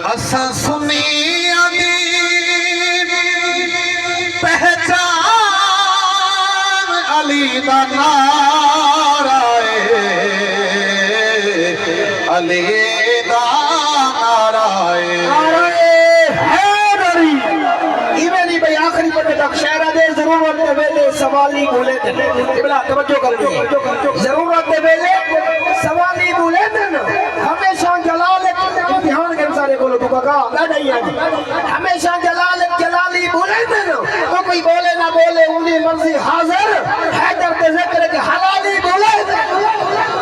اساں سنیاں دی پہچان علی دا نعرہ علی دا نعرہ حیدری ایویں نہیں بھئی آخری پتے تک شہرہ دے ضرورت دے ویلے سوالی بھولے تھے ابلا توجہ کر لیں ضرورت دے ویلے سوالی بھولے تھے ہمیشہ جلالت امتحان کے انسانے بولو تو کہا نہ نہیں آجی ہمیشہ جلالی بھولے تھے تو کوئی بولے نہ بولے انہیں مرضی حاضر حیدر کے ذکر کے حلالی بھولے تھے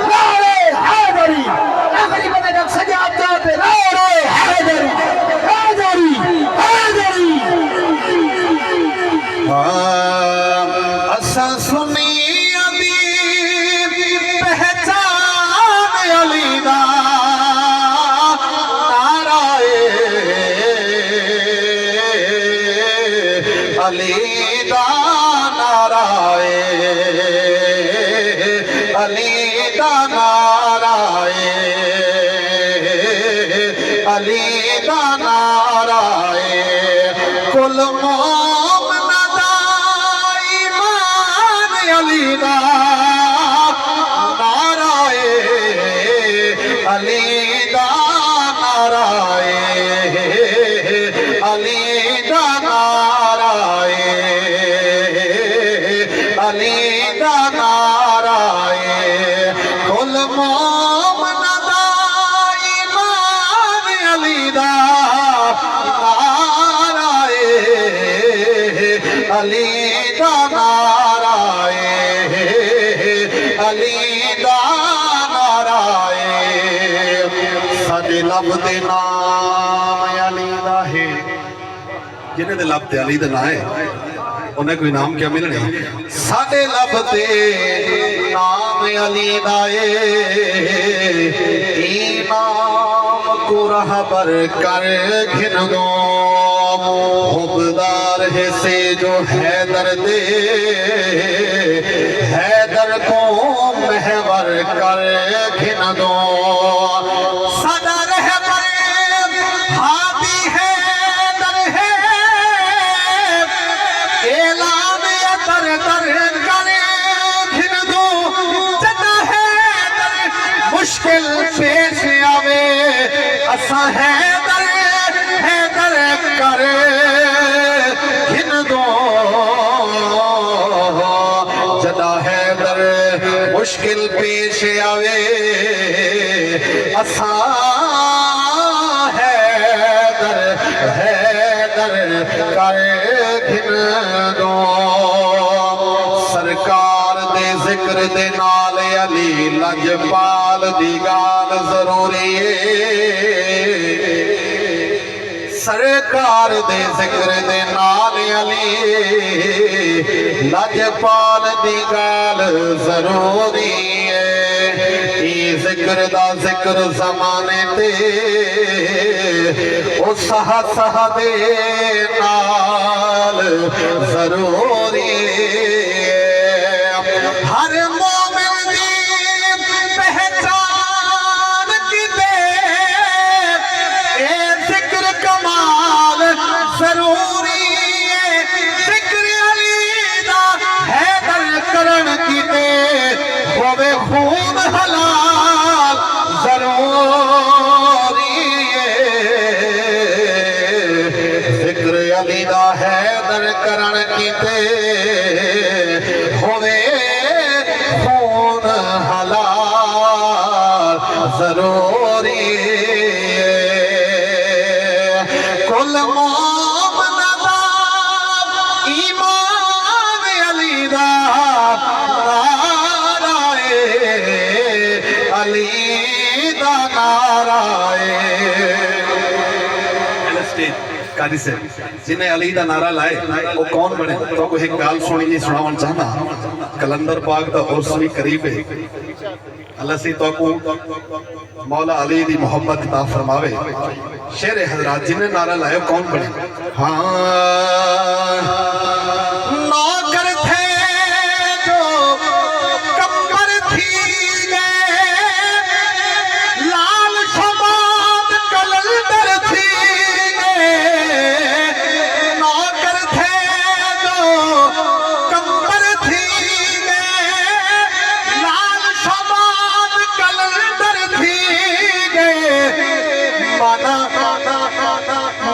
نعرے حیدری آخری پتے تک سجاد جاتے نعرے حیدری حیدری حیدری اساں سنیاں دی پہچان علی دا نعرہ علی دا نعرہ علی دا نعرہ علی دا نعرہ کل مومن دا ایمان علی دا نعرہ علی دا نعرہ علی دا نعرہ علی دا نعرہ کل مومن دا ایمان علی دا نعرہ علی دا نعرہ علی دا نعرہ ساڈے لب دے نام علی دا ہے جنہیں دے لب تے علی دا نام ہے انہیں کوئی نام کیا ملنے ساڈے لب تے نام علی دا ہے نام کو رہبر کر گھن دو حبدار ہے سے جو حیدر دے حیدر کو محور کر گھن دو سدا رہبر ہادی حیدر ہے اعلان در در کر گھن دو جدا حیدر مشکل پیش آوے اساں حیدر حیدر کر گھن دو جدا حیدر مشکل پیش آوے اساں حیدر حیدر کر گھن دو سرکار دے ذکر دے نال علی لجپال دی گال ضروری ہے سرکار دے ذکر دے نال علی لجپال دی گال ضروری ہے یہ ذکر دا ذکر زمانے تے او سہا سہا دے نال ضروری ہے ہر مومن دی پہچان کی دے اے ذکر کمال ضروری ہے ذکر علی دا حیدر کرن کی دے ہوے خون حلال ضروری ہے ذکر علی دا حیدر کرن کی دے ہوے خون حلال ضروری ہے کل مومن دا ایمان علی دا نعرہ علی دا نعرہ قاری سے جنہیں علی دا نعرہ لائے وہ کون بڑے تو کوئی ایک گال سنی جی سناون چاہنا کلندر پاک دا عرص بھی قریب ہے اللہ سے تو کو مولا علی دی محبت عطا فرماوے شیر حضرات جنہیں نعرہ لائے کون بڑے ہاں نوکر تھے جو کمر تھی گئے